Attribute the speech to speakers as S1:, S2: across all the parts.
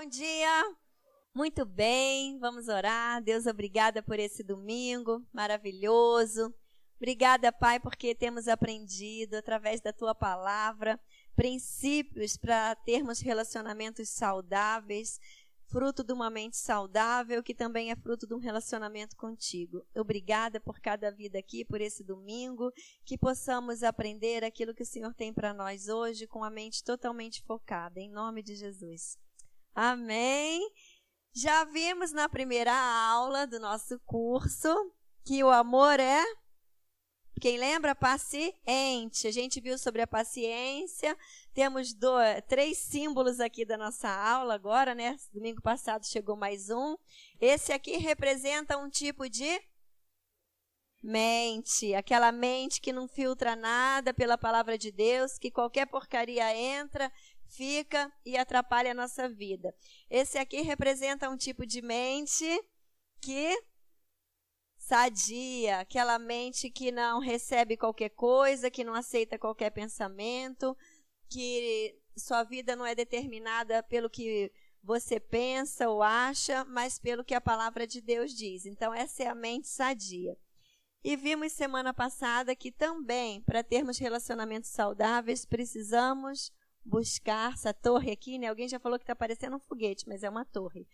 S1: Bom dia! Muito bem, vamos orar. Deus, obrigada por esse domingo maravilhoso. Obrigada, Pai, porque temos aprendido através da Tua palavra princípios para termos relacionamentos saudáveis, fruto de uma mente saudável, que também é fruto de um relacionamento contigo. Obrigada por cada vida aqui, por esse domingo, que possamos aprender aquilo que o Senhor tem para nós hoje com a mente totalmente focada, em nome de Jesus. Amém. Já vimos na primeira aula do nosso curso que o amor é, quem lembra, paciente. A gente viu sobre a paciência, temos 3 símbolos aqui da nossa aula agora, né? Domingo passado chegou mais um. Esse aqui representa um tipo de mente, aquela mente que não filtra nada pela palavra de Deus, que qualquer porcaria entra, fica e atrapalha a nossa vida. Esse aqui representa um tipo de mente que sadia, aquela mente que não recebe qualquer coisa, que não aceita qualquer pensamento, que sua vida não é determinada pelo que você pensa ou acha, mas pelo que a palavra de Deus diz. Então, essa é a mente sadia. E vimos semana passada que também, para termos relacionamentos saudáveis, precisamos buscar essa torre aqui, né? Alguém já falou que está parecendo um foguete, mas é uma torre.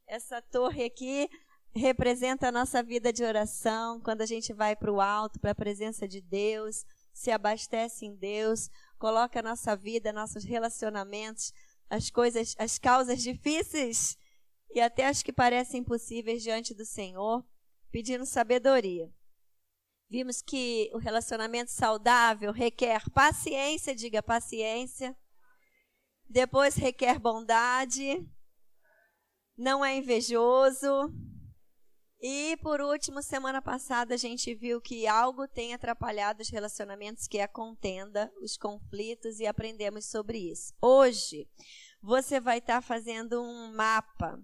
S1: Essa torre aqui representa a nossa vida de oração, quando a gente vai para o alto, para a presença de Deus, se abastece em Deus, coloca a nossa vida, nossos relacionamentos, as coisas, as causas difíceis e até as que parecem impossíveis diante do Senhor, pedindo sabedoria. Vimos que o relacionamento saudável requer paciência, diga paciência. Depois requer bondade, não é invejoso. E, por último, semana passada a gente viu que algo tem atrapalhado os relacionamentos, que é a contenda, os conflitos, e aprendemos sobre isso. Hoje, você vai estar fazendo um mapa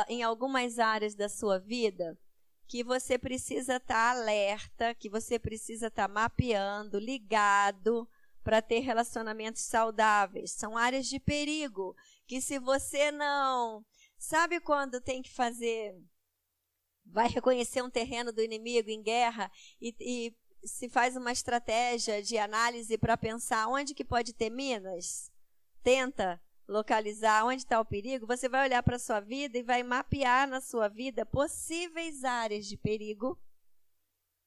S1: em algumas áreas da sua vida, que você precisa estar alerta, que você precisa estar mapeando, ligado, para ter relacionamentos saudáveis. São áreas de perigo, que se você não... Sabe quando tem que vai reconhecer um terreno do inimigo em guerra e se faz uma estratégia de análise para pensar onde que pode ter minas? Tenta localizar onde está o perigo. Você vai olhar para a sua vida e vai mapear na sua vida possíveis áreas de perigo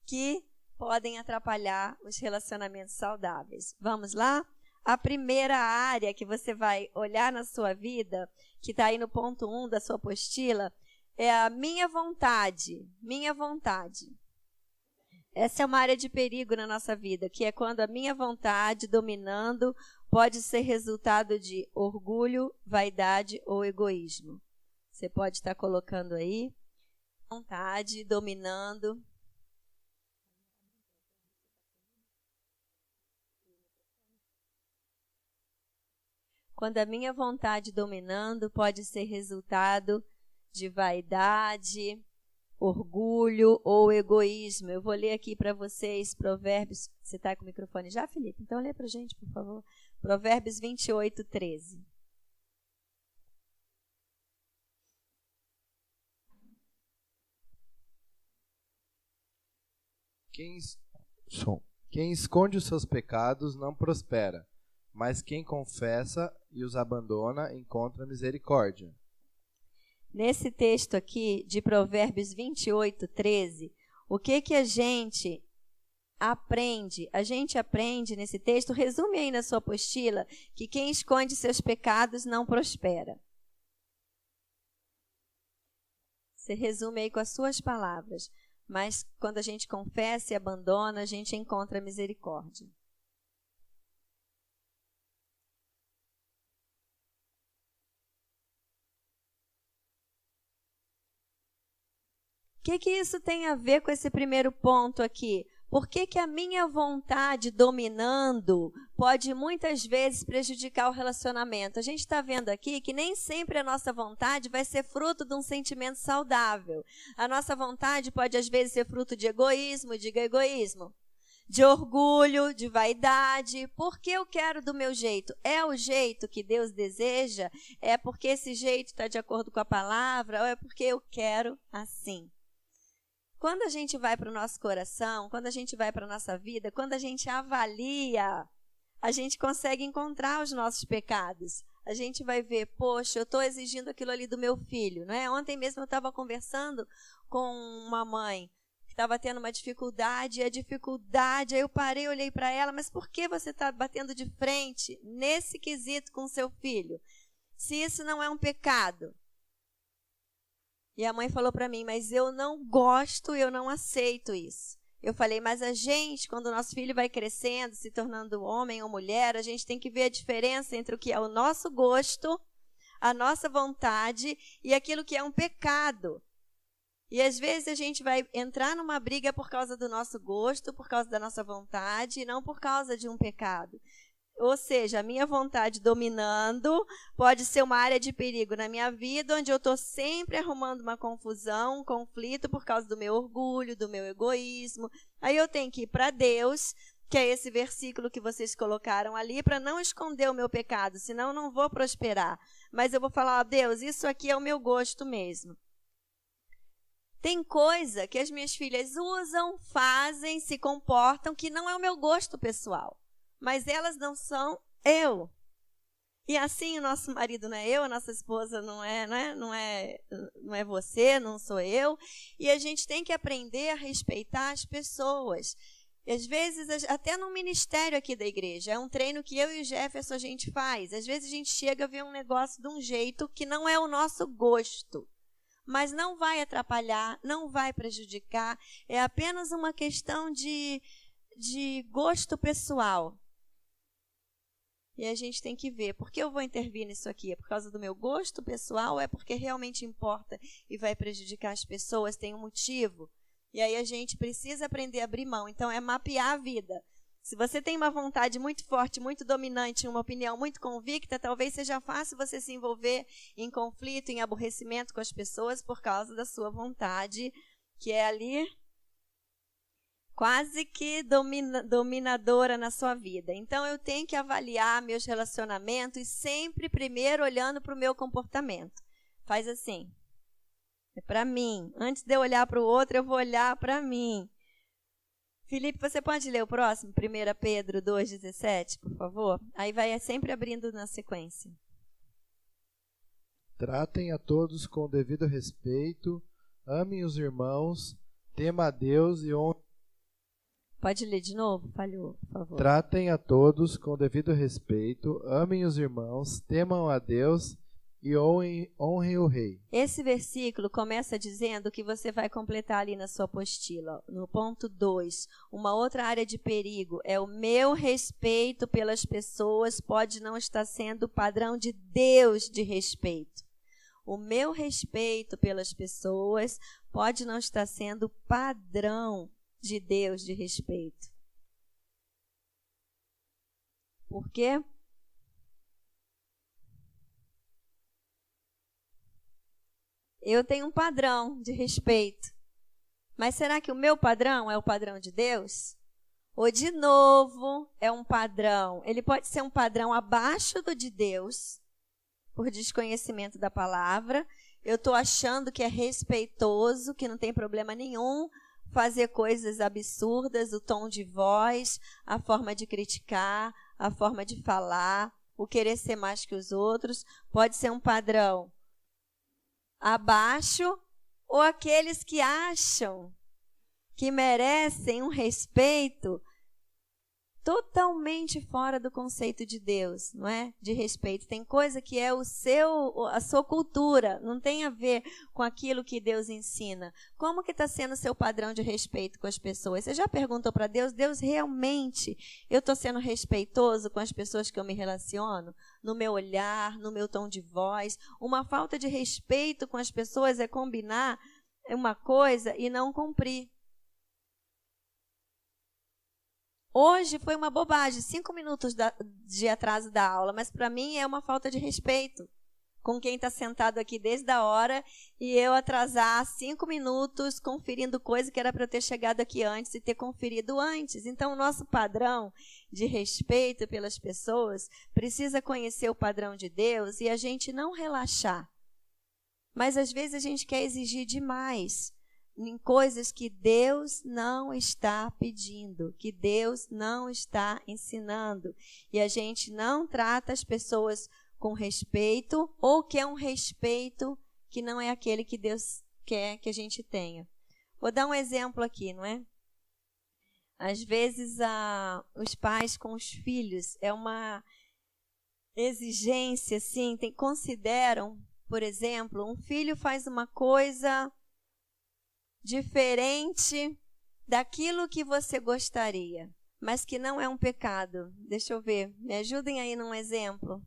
S1: que podem atrapalhar os relacionamentos saudáveis. Vamos lá? A primeira área que você vai olhar na sua vida, que está aí no ponto 1 da sua apostila, é a minha vontade. Minha vontade. Essa é uma área de perigo na nossa vida, que é quando a minha vontade dominando pode ser resultado de orgulho, vaidade ou egoísmo. Você pode estar colocando aí. Vontade dominando. Quando a minha vontade dominando pode ser resultado de vaidade, orgulho ou egoísmo. Eu vou ler aqui para vocês Provérbios. Você está com o microfone já, Felipe? Então lê para a gente, por favor. Provérbios 28, 13.
S2: Quem esconde os seus pecados não prospera, mas quem confessa e os abandona encontra misericórdia.
S1: Nesse texto aqui de Provérbios 28, 13, o que a gente aprende? A gente aprende nesse texto, resume aí na sua apostila, que quem esconde seus pecados não prospera. Você resume aí com as suas palavras, mas quando a gente confessa e abandona, a gente encontra misericórdia. O que isso tem a ver com esse primeiro ponto aqui? Por que a minha vontade dominando pode muitas vezes prejudicar o relacionamento? A gente está vendo aqui que nem sempre a nossa vontade vai ser fruto de um sentimento saudável. A nossa vontade pode às vezes ser fruto de egoísmo, diga egoísmo. de orgulho, de vaidade, porque eu quero do meu jeito. É o jeito que Deus deseja? É porque esse jeito está de acordo com a palavra? Ou é porque eu quero assim? Quando a gente vai para o nosso coração, quando a gente vai para a nossa vida, quando a gente avalia, a gente consegue encontrar os nossos pecados. A gente vai ver, poxa, eu estou exigindo aquilo ali do meu filho, não é? Ontem mesmo eu estava conversando com uma mãe que estava tendo uma dificuldade, aí eu parei, olhei para ela, mas por que você está batendo de frente nesse quesito com seu filho? Se isso não é um pecado. E a mãe falou para mim, mas eu não gosto, eu não aceito isso. Eu falei, mas a gente, quando o nosso filho vai crescendo, se tornando homem ou mulher, a gente tem que ver a diferença entre o que é o nosso gosto, a nossa vontade e aquilo que é um pecado. E às vezes a gente vai entrar numa briga por causa do nosso gosto, por causa da nossa vontade, e não por causa de um pecado. Ou seja, a minha vontade dominando pode ser uma área de perigo na minha vida, onde eu estou sempre arrumando uma confusão, um conflito por causa do meu orgulho, do meu egoísmo. Aí eu tenho que ir para Deus, que é esse versículo que vocês colocaram ali, para não esconder o meu pecado, senão eu não vou prosperar. Mas eu vou falar, Deus, isso aqui é o meu gosto mesmo. Tem coisa que as minhas filhas usam, fazem, se comportam, que não é o meu gosto pessoal. Mas elas não são eu. E assim o nosso marido não é eu, a nossa esposa não é você, não sou eu. E a gente tem que aprender a respeitar as pessoas. E às vezes, até no ministério aqui da igreja, é um treino que eu e o Jefferson a gente faz. Às vezes a gente chega a ver um negócio de um jeito que não é o nosso gosto. Mas não vai atrapalhar, não vai prejudicar. É apenas uma questão de gosto pessoal. E a gente tem que ver, por que eu vou intervir nisso aqui? É por causa do meu gosto pessoal ou é porque realmente importa e vai prejudicar as pessoas? Tem um motivo? E aí a gente precisa aprender a abrir mão. Então, é mapear a vida. Se você tem uma vontade muito forte, muito dominante, uma opinião muito convicta, talvez seja fácil você se envolver em conflito, em aborrecimento com as pessoas por causa da sua vontade, que é ali quase que dominadora na sua vida. Então, eu tenho que avaliar meus relacionamentos sempre primeiro olhando para o meu comportamento. Faz assim. É para mim. Antes de eu olhar para o outro, eu vou olhar para mim. Felipe, você pode ler o próximo? 1 Pedro 2,17, por favor? Aí vai sempre abrindo na sequência.
S2: Tratem a todos com devido respeito, amem os irmãos, tema a Deus e honrem.
S1: Pode ler de novo? Falhou, por favor.
S2: Tratem a todos com devido respeito, amem os irmãos, temam a Deus e honrem o rei.
S1: Esse versículo começa dizendo que você vai completar ali na sua apostila. No ponto 2, uma outra área de perigo é o meu respeito pelas pessoas pode não estar sendo o padrão de Deus de respeito. O meu respeito pelas pessoas pode não estar sendo o padrão de Deus de respeito. Por quê? Eu tenho um padrão de respeito. Mas será que o meu padrão é o padrão de Deus? Ou, de novo, é um padrão? Ele pode ser um padrão abaixo do de Deus, por desconhecimento da palavra. Eu estou achando que é respeitoso, que não tem problema nenhum fazer coisas absurdas, o tom de voz, a forma de criticar, a forma de falar, o querer ser mais que os outros. Pode ser um padrão abaixo, ou aqueles que acham que merecem um respeito totalmente fora do conceito de Deus, não é? De respeito. Tem coisa que é a sua cultura, não tem a ver com aquilo que Deus ensina. Como que está sendo o seu padrão de respeito com as pessoas? Você já perguntou para Deus, Deus, realmente eu estou sendo respeitoso com as pessoas que eu me relaciono? No meu olhar, no meu tom de voz? Uma falta de respeito com as pessoas é combinar uma coisa e não cumprir. Hoje foi uma bobagem, 5 minutos de atraso da aula, mas para mim é uma falta de respeito com quem está sentado aqui desde a hora e eu atrasar 5 minutos conferindo coisa que era para eu ter chegado aqui antes e ter conferido antes. Então, o nosso padrão de respeito pelas pessoas precisa conhecer o padrão de Deus e a gente não relaxar. Mas, às vezes, a gente quer exigir demais em coisas que Deus não está pedindo, que Deus não está ensinando. E a gente não trata as pessoas com respeito ou quer um respeito que não é aquele que Deus quer que a gente tenha. Vou dar um exemplo aqui, não é? Às vezes, os pais com os filhos, é uma exigência, assim, consideram, por exemplo, um filho faz uma coisa diferente daquilo que você gostaria, mas que não é um pecado. Deixa eu ver, me ajudem aí num exemplo.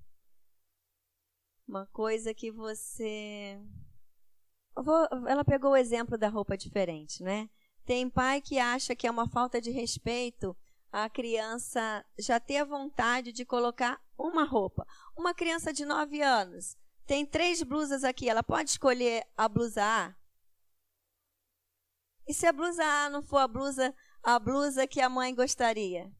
S1: Uma coisa que você... Ela pegou o exemplo da roupa diferente, né? Tem pai que acha que é uma falta de respeito a criança já ter a vontade de colocar uma roupa. Uma criança de 9 anos tem 3 blusas aqui, ela pode escolher a blusa A? E se a blusa A não for a blusa que a mãe gostaria?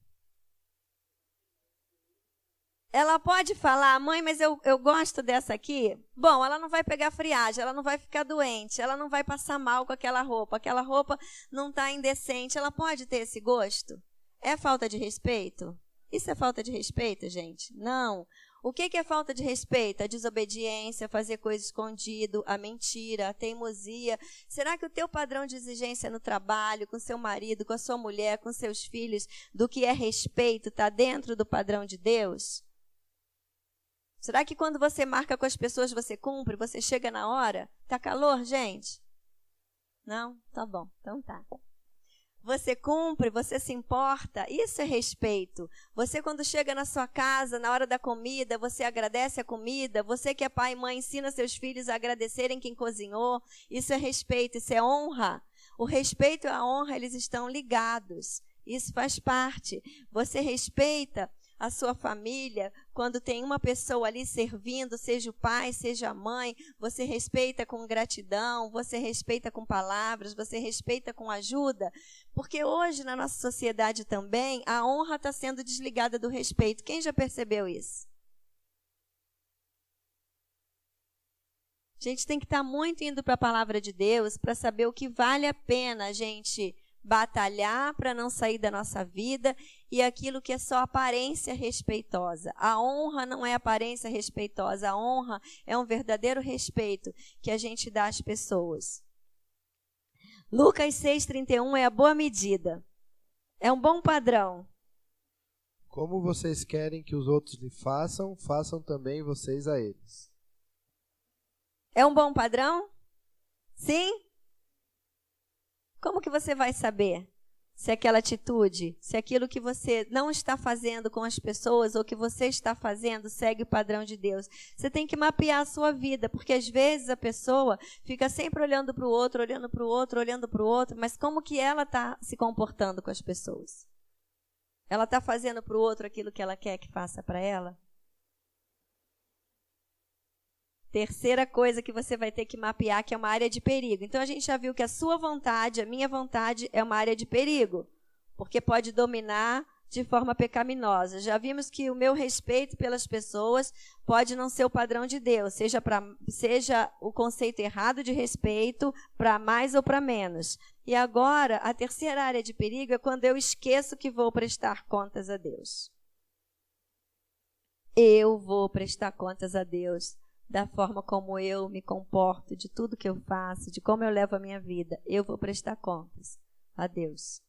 S1: Ela pode falar, mãe, mas eu gosto dessa aqui. Bom, ela não vai pegar friagem, ela não vai ficar doente, ela não vai passar mal com aquela roupa não está indecente. Ela pode ter esse gosto? É falta de respeito? Isso é falta de respeito, gente? Não. O que é falta de respeito? A desobediência, fazer coisa escondido, a mentira, a teimosia. Será que o teu padrão de exigência no trabalho, com seu marido, com a sua mulher, com seus filhos, do que é respeito, está dentro do padrão de Deus? Será que quando você marca com as pessoas, você cumpre, você chega na hora? Tá calor, gente? Não? Tá bom, então tá. Você cumpre, você se importa, isso é respeito. Você, quando chega na sua casa, na hora da comida, você agradece a comida. Você que é pai e mãe, ensina seus filhos a agradecerem quem cozinhou. Isso é respeito, isso é honra. O respeito e a honra, eles estão ligados. Isso faz parte. Você respeita a sua família, quando tem uma pessoa ali servindo, seja o pai, seja a mãe, você respeita com gratidão, você respeita com palavras, você respeita com ajuda, porque hoje na nossa sociedade também a honra está sendo desligada do respeito. Quem já percebeu isso? A gente tem que estar muito indo para a palavra de Deus para saber o que vale a pena a gente batalhar para não sair da nossa vida e aquilo que é só aparência respeitosa. A honra não é aparência respeitosa, a honra é um verdadeiro respeito que a gente dá às pessoas. Lucas 6,31 é a boa medida. É um bom padrão.
S2: Como vocês querem que os outros lhe façam, façam também vocês a eles.
S1: É um bom padrão? Sim? Como que você vai saber se aquela atitude, se aquilo que você não está fazendo com as pessoas ou que você está fazendo segue o padrão de Deus? Você tem que mapear a sua vida, porque às vezes a pessoa fica sempre olhando para o outro, olhando para o outro, olhando para o outro, mas como que ela está se comportando com as pessoas? Ela está fazendo para o outro aquilo que ela quer que faça para ela? Terceira coisa que você vai ter que mapear, que é uma área de perigo. Então, a gente já viu que a sua vontade, a minha vontade, é uma área de perigo, porque pode dominar de forma pecaminosa. Já vimos que o meu respeito pelas pessoas pode não ser o padrão de Deus, seja o conceito errado de respeito, para mais ou para menos. E agora, a terceira área de perigo é quando eu esqueço que vou prestar contas a Deus. Eu vou prestar contas a Deus da forma como eu me comporto, de tudo que eu faço, de como eu levo a minha vida. Eu vou prestar contas a Deus.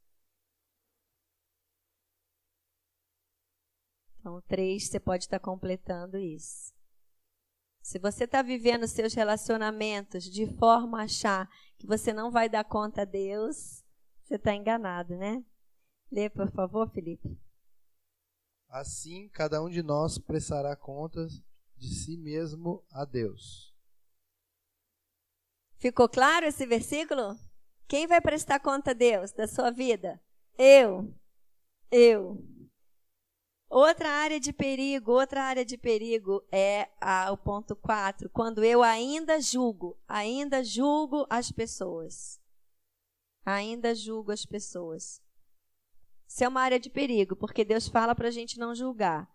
S1: Então, 3, você pode estar completando isso. Se você está vivendo seus relacionamentos de forma a achar que você não vai dar conta a Deus, você está enganado, né? Lê, por favor, Felipe.
S2: Assim, cada um de nós prestará contas de si mesmo a Deus.
S1: Ficou claro esse versículo? Quem vai prestar conta a Deus da sua vida? Eu. Outra área de perigo é o ponto 4, quando eu ainda julgo as pessoas. Ainda julgo as pessoas. Isso é uma área de perigo, porque Deus fala para a gente não julgar.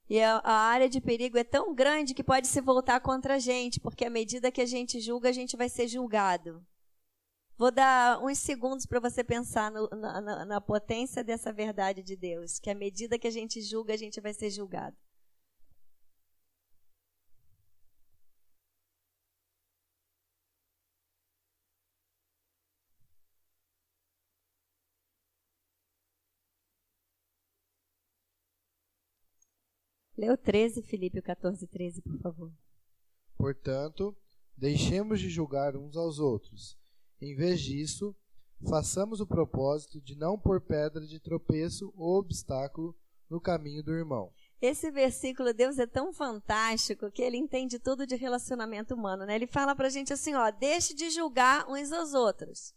S1: E a área de perigo é tão grande que pode se voltar contra a gente, porque à medida que a gente julga, a gente vai ser julgado. Vou dar uns segundos para você pensar na potência dessa verdade de Deus, que à medida que a gente julga, a gente vai ser julgado. Lê o 13, Filipe, o 14, 13, por favor.
S2: Portanto, deixemos de julgar uns aos outros. Em vez disso, façamos o propósito de não pôr pedra de tropeço ou obstáculo no caminho do irmão.
S1: Esse versículo, Deus é tão fantástico que ele entende tudo de relacionamento humano, né? Ele fala pra gente assim, deixe de julgar uns aos outros.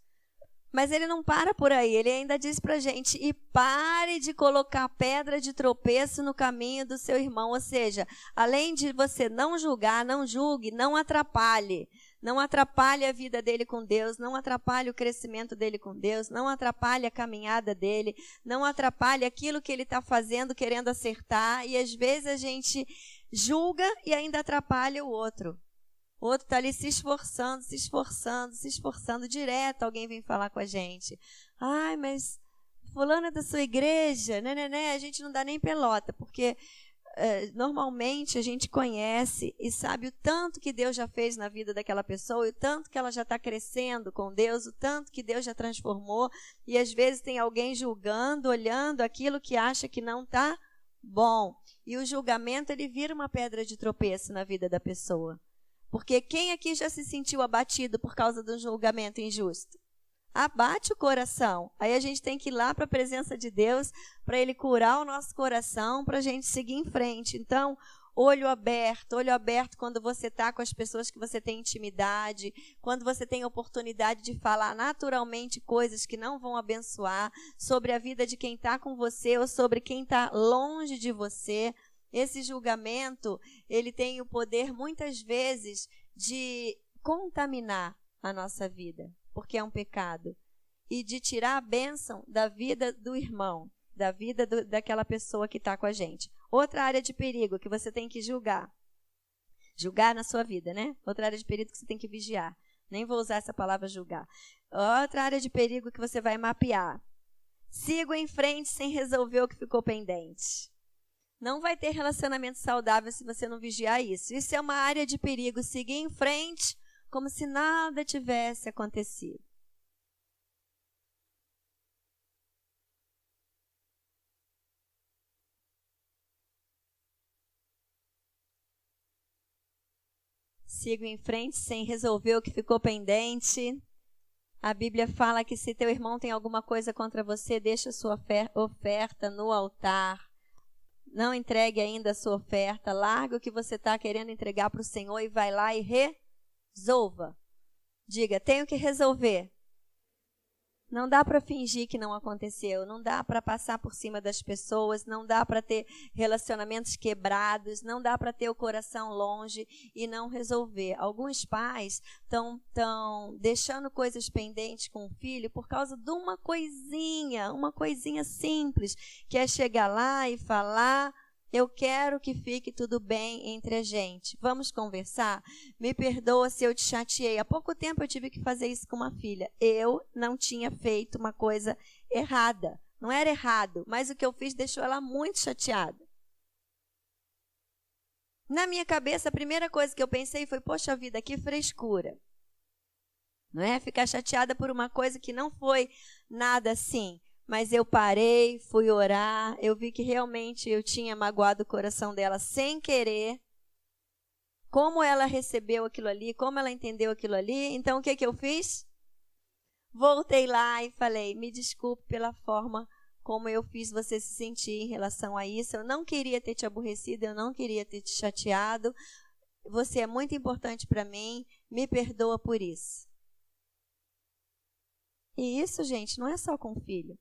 S1: Mas ele não para por aí, ele ainda diz pra gente, e pare de colocar pedra de tropeço no caminho do seu irmão. Ou seja, além de você não julgar, não julgue, não atrapalhe. Não atrapalhe a vida dele com Deus, não atrapalhe o crescimento dele com Deus, não atrapalhe a caminhada dele, não atrapalhe aquilo que ele está fazendo, querendo acertar. E às vezes a gente julga e ainda atrapalha o outro. O outro está ali se esforçando direto. Alguém vem falar com a gente. Ai, mas fulano é da sua igreja, né? A gente não dá nem pelota, porque normalmente a gente conhece e sabe o tanto que Deus já fez na vida daquela pessoa, e o tanto que ela já está crescendo com Deus, o tanto que Deus já transformou, e às vezes tem alguém julgando, olhando aquilo que acha que não está bom. E o julgamento, ele vira uma pedra de tropeço na vida da pessoa. Porque quem aqui já se sentiu abatido por causa de um julgamento injusto? Abate o coração. Aí a gente tem que ir lá para a presença de Deus, para Ele curar o nosso coração, para a gente seguir em frente. Então, olho aberto quando você está com as pessoas que você tem intimidade, quando você tem oportunidade de falar naturalmente coisas que não vão abençoar, sobre a vida de quem está com você ou sobre quem está longe de você. Esse julgamento, ele tem o poder, muitas vezes, de contaminar a nossa vida, porque é um pecado, e de tirar a bênção da vida do irmão, da vida daquela pessoa que está com a gente. Outra área de perigo que você tem que julgar na sua vida, né? Outra área de perigo que você tem que vigiar. Nem vou usar essa palavra julgar. Outra área de perigo que você vai mapear. Siga em frente sem resolver o que ficou pendente. Não vai ter relacionamento saudável se você não vigiar isso. Isso é uma área de perigo. Seguir em frente como se nada tivesse acontecido. Sigo em frente sem resolver o que ficou pendente. A Bíblia fala que se teu irmão tem alguma coisa contra você, deixa a sua oferta no altar. Não entregue ainda a sua oferta, larga o que você está querendo entregar para o Senhor e vai lá e resolva. Diga, tenho que resolver. Não dá para fingir que não aconteceu, não dá para passar por cima das pessoas, não dá para ter relacionamentos quebrados, não dá para ter o coração longe e não resolver. Alguns pais estão deixando coisas pendentes com o filho por causa de uma coisinha simples, que é chegar lá e falar: eu quero que fique tudo bem entre a gente. Vamos conversar? Me perdoa se eu te chateei. Há pouco tempo eu tive que fazer isso com uma filha. Eu não tinha feito uma coisa errada. Não era errado, mas o que eu fiz deixou ela muito chateada. Na minha cabeça, a primeira coisa que eu pensei foi: poxa vida, que frescura. Não é? Ficar chateada por uma coisa que não foi nada assim. Mas eu parei, fui orar, eu vi que realmente eu tinha magoado o coração dela sem querer. Como ela recebeu aquilo ali, como ela entendeu aquilo ali. Então, o que eu fiz? Voltei lá e falei: me desculpe pela forma como eu fiz você se sentir em relação a isso. Eu não queria ter te aborrecido, eu não queria ter te chateado. Você é muito importante para mim, me perdoa por isso. E isso, gente, não é só com filho.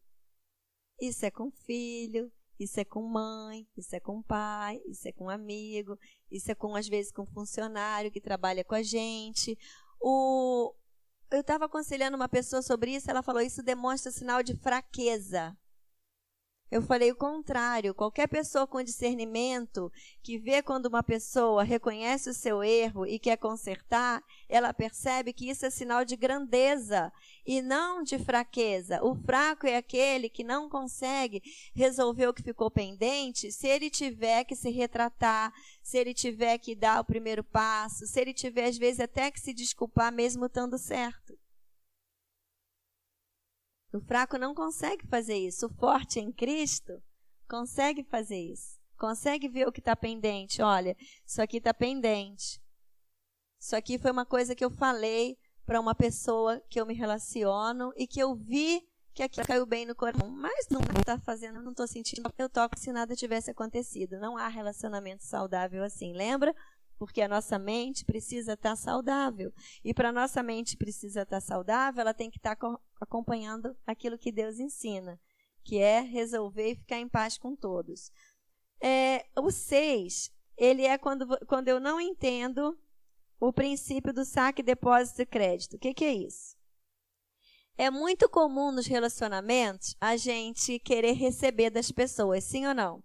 S1: Isso é com filho, Isso é com mãe, isso é com pai, isso é com amigo, isso é com, às vezes, com funcionário que trabalha com a gente. Eu estava aconselhando uma pessoa sobre isso, ela falou, isso demonstra sinal de fraqueza. Eu falei o contrário, qualquer pessoa com discernimento, que vê quando uma pessoa reconhece o seu erro e quer consertar, ela percebe que isso é sinal de grandeza e não de fraqueza. O fraco é aquele que não consegue resolver o que ficou pendente se ele tiver que se retratar, se ele tiver que dar o primeiro passo, se ele tiver, às vezes, até que se desculpar mesmo estando certo. O fraco não consegue fazer isso. O forte em Cristo consegue fazer isso. Consegue ver o que está pendente. Olha, isso aqui está pendente. Isso aqui foi uma coisa que eu falei para uma pessoa que eu me relaciono e que eu vi que aqui caiu bem no coração. Mas não está fazendo, não estou sentindo. Eu toco se nada tivesse acontecido. Não há relacionamento saudável assim. Lembra? Porque a nossa mente precisa estar saudável. E para a nossa mente precisa estar saudável, ela tem que estar acompanhando aquilo que Deus ensina, que é resolver e ficar em paz com todos. O 6, ele é quando eu não entendo o princípio do saque, depósito e crédito. O que é isso? É muito comum nos relacionamentos a gente querer receber das pessoas, sim ou não?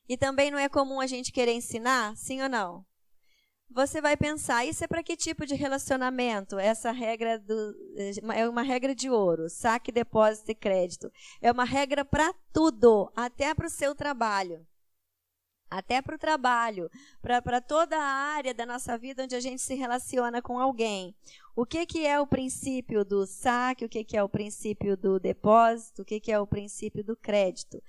S1: E também não é comum a gente querer ensinar, sim ou não? Você vai pensar, isso é para que tipo de relacionamento? Essa regra é uma regra de ouro, saque, depósito e crédito. É uma regra para tudo, até para o seu trabalho. Até para o trabalho, para toda a área da nossa vida onde a gente se relaciona com alguém. O que é o princípio do saque, o que é o princípio do depósito, o que é o princípio do crédito?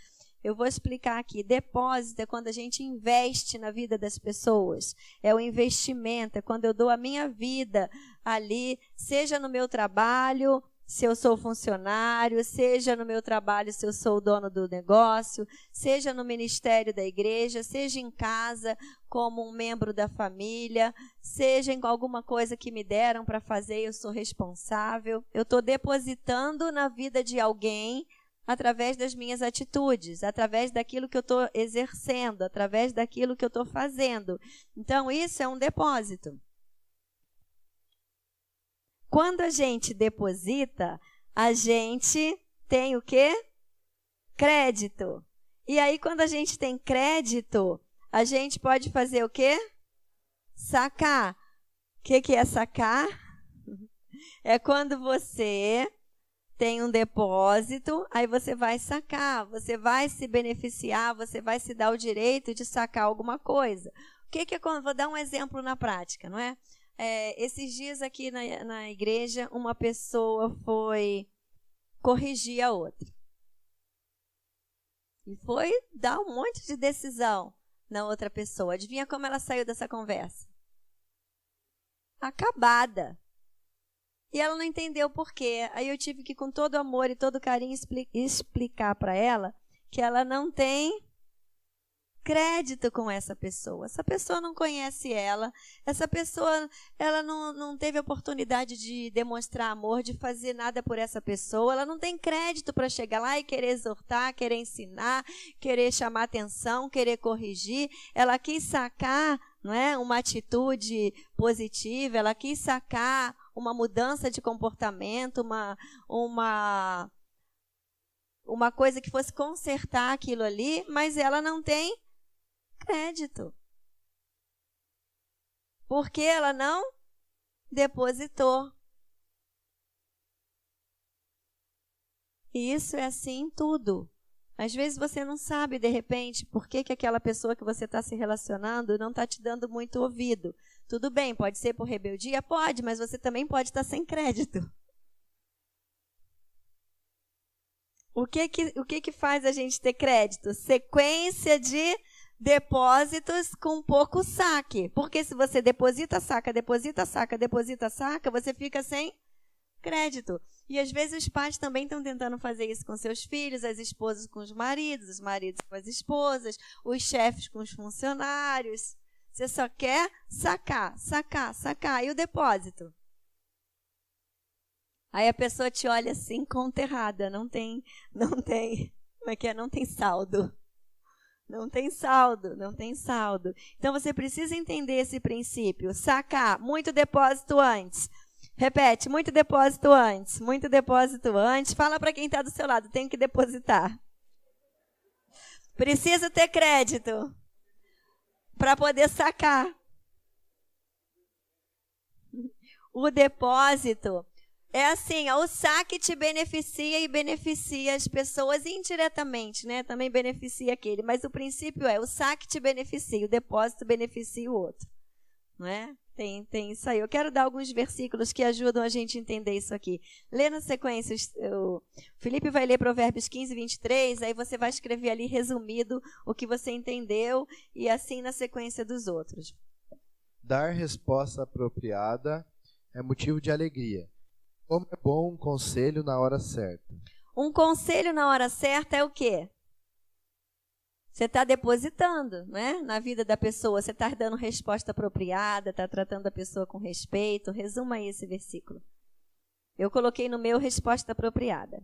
S1: Eu vou explicar aqui. Depósito é quando a gente investe na vida das pessoas. É o investimento, é quando eu dou a minha vida ali, seja no meu trabalho, se eu sou funcionário, seja no meu trabalho, se eu sou o dono do negócio, seja no ministério da igreja, seja em casa, como um membro da família, seja em alguma coisa que me deram para fazer, eu sou responsável. Eu estou depositando na vida de alguém através das minhas atitudes, através daquilo que eu estou exercendo, através daquilo que eu estou fazendo. Então, isso é um depósito. Quando a gente deposita, a gente tem o quê? Crédito. E aí, quando a gente tem crédito, a gente pode fazer o quê? Sacar. O que é sacar? É quando você tem um depósito, aí você vai sacar, você vai se beneficiar, você vai se dar o direito de sacar alguma coisa. O que é quando? Vou dar um exemplo na prática, não é? Esses dias aqui na igreja, uma pessoa foi corrigir a outra. E foi dar um monte de decisão na outra pessoa. Adivinha como ela saiu dessa conversa? Acabada. E ela não entendeu por quê. Aí eu tive que, com todo amor e todo carinho, explicar para ela que ela não tem crédito com essa pessoa. Essa pessoa não conhece ela. Essa pessoa, ela não teve oportunidade de demonstrar amor, de fazer nada por essa pessoa. Ela não tem crédito para chegar lá e querer exortar, querer ensinar, querer chamar atenção, querer corrigir. Ela quis sacar, não é, uma atitude positiva. Ela quis sacar uma mudança de comportamento, uma coisa que fosse consertar aquilo ali, mas ela não tem crédito. Porque ela não depositou. E isso é assim em tudo. Às vezes você não sabe, de repente, por que aquela pessoa que você está se relacionando não está te dando muito ouvido. Tudo bem, pode ser por rebeldia? Pode, mas você também pode estar sem crédito. O que faz a gente ter crédito? Sequência de depósitos com pouco saque. Porque se você deposita, saca, deposita, saca, deposita, saca, você fica sem crédito. E às vezes os pais também estão tentando fazer isso com seus filhos, as esposas com os maridos com as esposas, os chefes com os funcionários. Você só quer sacar, sacar, sacar. E o depósito? Aí a pessoa te olha assim, conta errada, não tem, como é que é? Não tem saldo. Não tem saldo, não tem saldo. Então, você precisa entender esse princípio. Sacar, muito depósito antes. Repete, muito depósito antes, muito depósito antes. Fala para quem está do seu lado, tem que depositar. Precisa ter crédito para poder sacar. O depósito é assim, o saque te beneficia e beneficia as pessoas indiretamente, né? Também beneficia aquele, mas o princípio é, o saque te beneficia, o depósito beneficia o outro, não é? Tem isso aí. Eu quero dar alguns versículos que ajudam a gente a entender isso aqui. Lê na sequência, o Felipe vai ler Provérbios 15, 23, aí você vai escrever ali resumido o que você entendeu e assim na sequência dos outros.
S2: Dar resposta apropriada é motivo de alegria. Como é bom um conselho na hora certa.
S1: Um conselho na hora certa é o quê? Você está depositando, né, na vida da pessoa, você está dando resposta apropriada, está tratando a pessoa com respeito. Resuma aí esse versículo. Eu coloquei no meu resposta apropriada.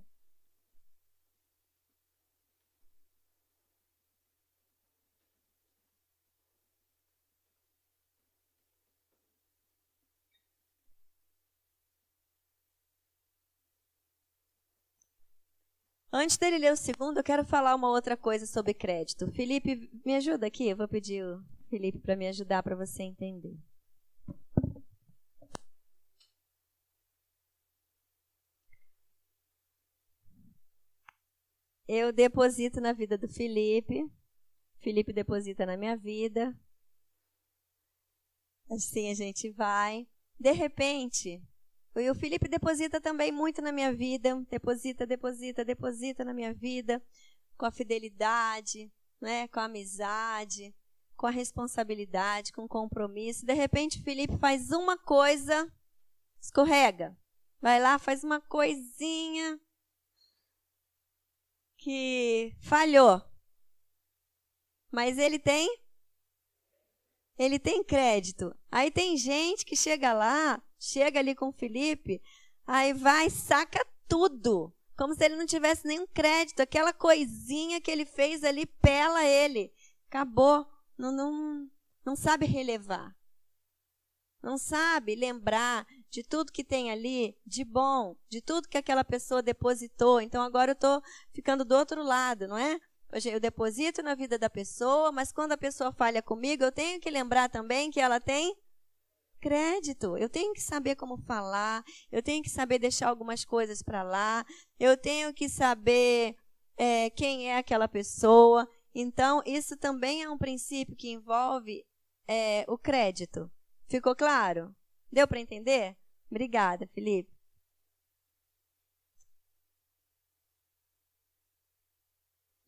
S1: Antes dele ler o segundo, eu quero falar uma outra coisa sobre crédito. Felipe, me ajuda aqui. Eu vou pedir o Felipe para me ajudar para você entender. Eu deposito na vida do Felipe. Felipe deposita na minha vida. Assim a gente vai. De repente, o Felipe deposita também muito na minha vida. Deposita na minha vida. Com a fidelidade, né? Com a amizade, com a responsabilidade, com o compromisso. De repente, o Felipe faz uma coisa, escorrega. Vai lá, faz uma coisinha que falhou. Mas ele tem crédito. Aí tem gente que chega ali com o Felipe, aí vai e saca tudo. Como se ele não tivesse nenhum crédito. Aquela coisinha que ele fez ali, pela ele. Acabou. Não sabe relevar. Não sabe lembrar de tudo que tem ali, de bom, de tudo que aquela pessoa depositou. Então, agora eu estou ficando do outro lado, não é? Eu deposito na vida da pessoa, mas quando a pessoa falha comigo, eu tenho que lembrar também que ela tem crédito. Eu tenho que saber como falar, eu tenho que saber deixar algumas coisas para lá, eu tenho que saber quem é aquela pessoa. Então, isso também é um princípio que envolve o crédito. Ficou claro? Deu para entender? Obrigada, Felipe.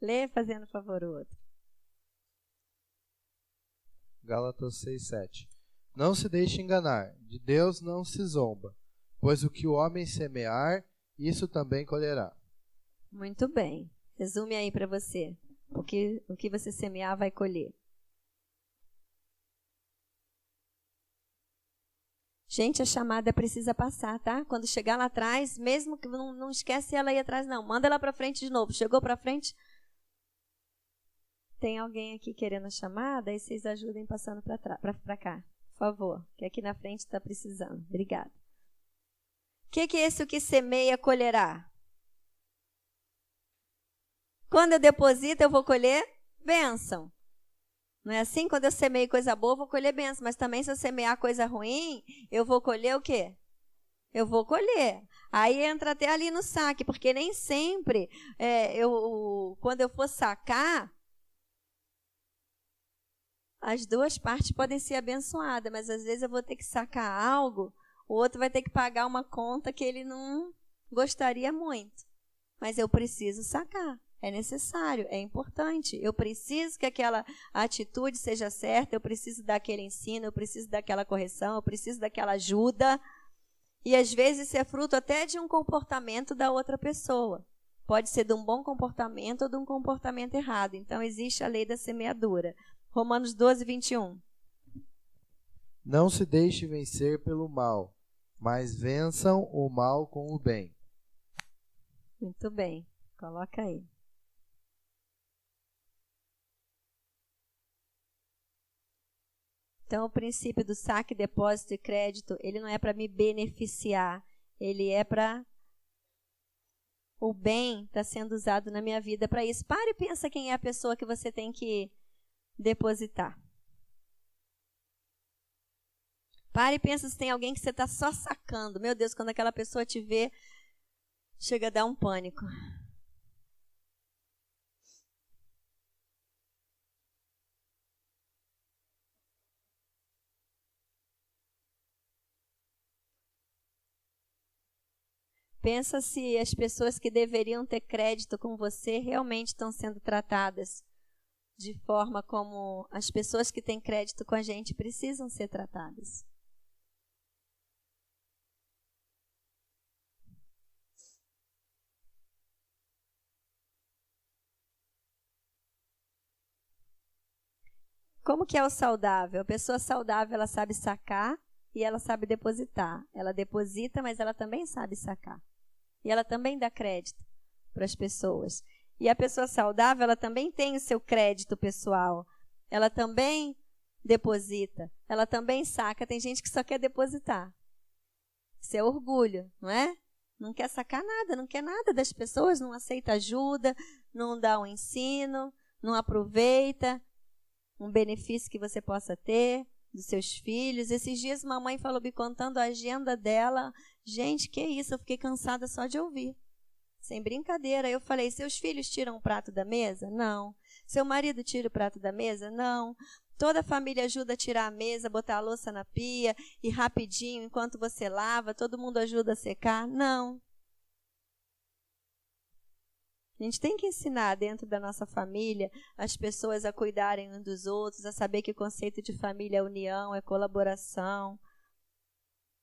S1: Lê fazendo favor o outro.
S2: Gálatas 6:7. Não se deixe enganar, de Deus não se zomba, pois o que o homem semear, isso também colherá.
S1: Muito bem. Resume aí para você. O que você semear vai colher. Gente, a chamada precisa passar, tá? Quando chegar lá atrás, mesmo que não esquece ela aí atrás, não. Manda ela para frente de novo. Chegou para frente? Tem alguém aqui querendo a chamada? Aí vocês ajudem passando para cá. Por favor, que aqui na frente está precisando. Obrigada. O que é esse que semeia, colherá? Quando eu deposito, eu vou colher bênção. Não é assim? Quando eu semeio coisa boa, eu vou colher bênção. Mas também se eu semear coisa ruim, eu vou colher o quê? Eu vou colher. Aí entra até ali no saque, porque nem sempre, quando eu for sacar, as duas partes podem ser abençoadas, mas às vezes eu vou ter que sacar algo, o outro vai ter que pagar uma conta que ele não gostaria muito. Mas eu preciso sacar. É necessário, é importante. Eu preciso que aquela atitude seja certa, eu preciso daquele ensino, eu preciso daquela correção, eu preciso daquela ajuda. E às vezes isso é fruto até de um comportamento da outra pessoa. Pode ser de um bom comportamento ou de um comportamento errado. Então existe a lei da semeadura. Romanos 12, 21.
S2: Não se deixe vencer pelo mal, mas vençam o mal com o bem.
S1: Muito bem. Coloca aí. Então, o princípio do saque, depósito e crédito, ele não é para me beneficiar, ele é para o bem está sendo usado na minha vida para isso. Pare e pensa quem é a pessoa que você tem que depositar. Pare e pensa se tem alguém que você está só sacando. Meu Deus, quando aquela pessoa te vê, chega a dar um pânico. Pensa se as pessoas que deveriam ter crédito com você realmente estão sendo tratadas de forma como as pessoas que têm crédito com a gente precisam ser tratadas. Como que é o saudável? A pessoa saudável, ela sabe sacar e ela sabe depositar. Ela deposita, mas ela também sabe sacar. E ela também dá crédito para as pessoas. E a pessoa saudável, ela também tem o seu crédito pessoal. Ela também deposita. Ela também saca. Tem gente que só quer depositar. Isso é orgulho, não é? Não quer sacar nada, não quer nada das pessoas, não aceita ajuda, não dá um ensino, não aproveita um benefício que você possa ter dos seus filhos. Esses dias uma mãe falou, me contando a agenda dela. Gente, que isso? Eu fiquei cansada só de ouvir. Sem brincadeira. Eu falei, seus filhos tiram o prato da mesa? Não. Seu marido tira o prato da mesa? Não. Toda a família ajuda a tirar a mesa, botar a louça na pia e rapidinho, enquanto você lava, todo mundo ajuda a secar? Não. A gente tem que ensinar dentro da nossa família as pessoas a cuidarem uns dos outros, a saber que o conceito de família é união, é colaboração,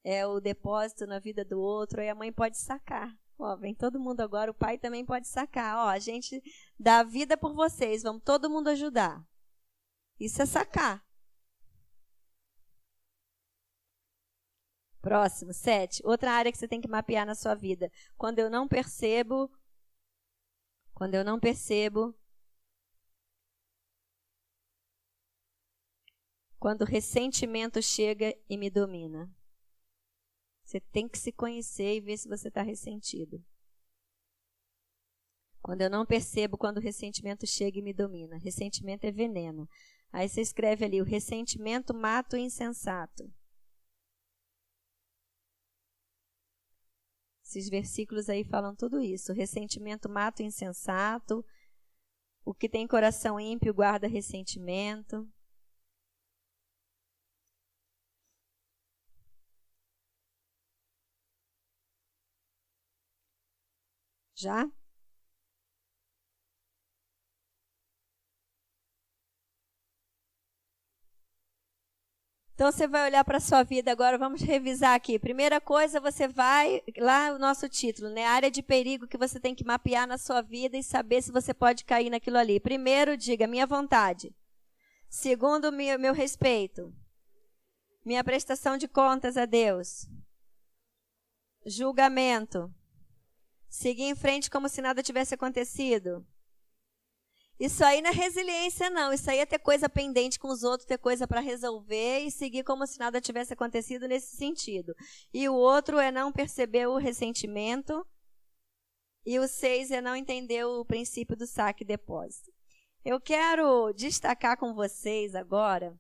S1: é o depósito na vida do outro, e a mãe pode sacar. Ó, vem todo mundo agora, o pai também pode sacar. Ó, a gente dá a vida por vocês, vamos todo mundo ajudar. Isso é sacar. Próximo, 7. Outra área que você tem que mapear na sua vida. Quando eu não percebo, quando o ressentimento chega e me domina. Você tem que se conhecer e ver se você está ressentido. Quando eu não percebo, quando o ressentimento chega e me domina. Ressentimento é veneno. Aí você escreve ali, o ressentimento mata o insensato. Esses versículos aí falam tudo isso. O ressentimento mata o insensato. O que tem coração ímpio guarda ressentimento. Já? Então, você vai olhar para a sua vida agora, vamos revisar aqui. Primeira coisa, você vai, lá o nosso título, né? Área de perigo que você tem que mapear na sua vida e saber se você pode cair naquilo ali. Primeiro, diga, minha vontade. Segundo, meu respeito. Minha prestação de contas a Deus. Julgamento. Seguir em frente como se nada tivesse acontecido. Isso aí não é resiliência, não. Isso aí é ter coisa pendente com os outros, ter coisa para resolver e seguir como se nada tivesse acontecido nesse sentido. E o outro é não perceber o ressentimento. E o 6 é não entender o princípio do saque e depósito. Eu quero destacar com vocês agora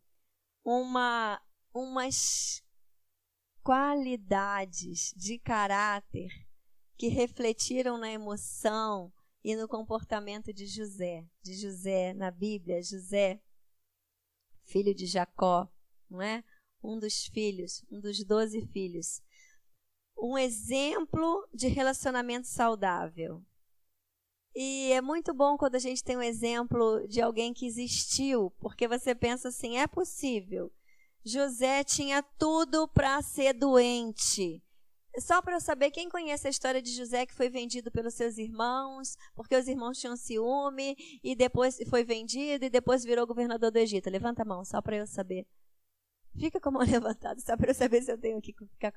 S1: umas qualidades de caráter que refletiram na emoção e no comportamento de José na Bíblia. José, filho de Jacó, não é? Um dos filhos, um dos 12 filhos. Um exemplo de relacionamento saudável. E é muito bom quando a gente tem um exemplo de alguém que existiu, porque você pensa assim, é possível. José tinha tudo para ser doente. Só para eu saber, quem conhece a história de José que foi vendido pelos seus irmãos, porque os irmãos tinham ciúme, e depois foi vendido, e depois virou governador do Egito? Levanta a mão, só para eu saber. Fica com a mão levantada, só para eu saber se eu tenho que ficar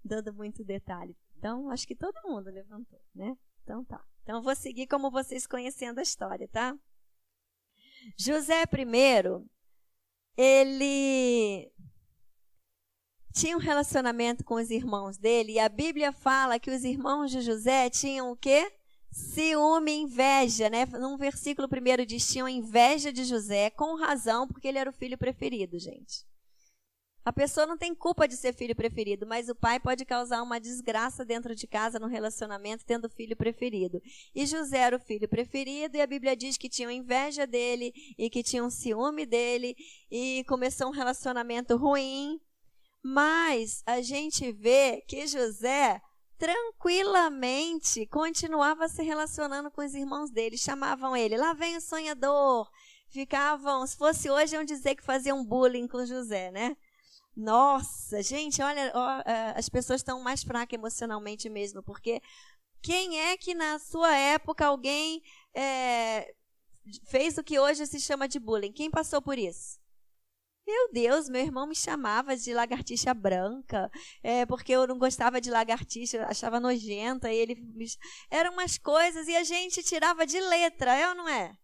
S1: dando muito detalhe. Então, acho que todo mundo levantou, né? Então, tá. Então, vou seguir como vocês conhecendo a história, tá? José, primeiro, ele tinha um relacionamento com os irmãos dele, e a Bíblia fala que os irmãos de José tinham o quê? Ciúme e inveja, né? Num versículo primeiro diz, tinham inveja de José, com razão, porque ele era o filho preferido, gente. A pessoa não tem culpa de ser filho preferido, mas o pai pode causar uma desgraça dentro de casa, no relacionamento, tendo filho preferido. E José era o filho preferido, e a Bíblia diz que tinham inveja dele, e que tinham ciúme dele, e começou um relacionamento ruim. Mas a gente vê que José tranquilamente continuava se relacionando com os irmãos dele, chamavam ele, lá vem o sonhador, ficavam, se fosse hoje, iam dizer que faziam bullying com José, né? Nossa, gente, olha, as pessoas estão mais fracas emocionalmente mesmo, porque quem é que na sua época alguém fez o que hoje se chama de bullying? Quem passou por isso? Meu Deus, meu irmão me chamava de lagartixa branca, porque eu não gostava de lagartixa, achava nojenta, e eram umas coisas, e a gente tirava de letra, é ou não é?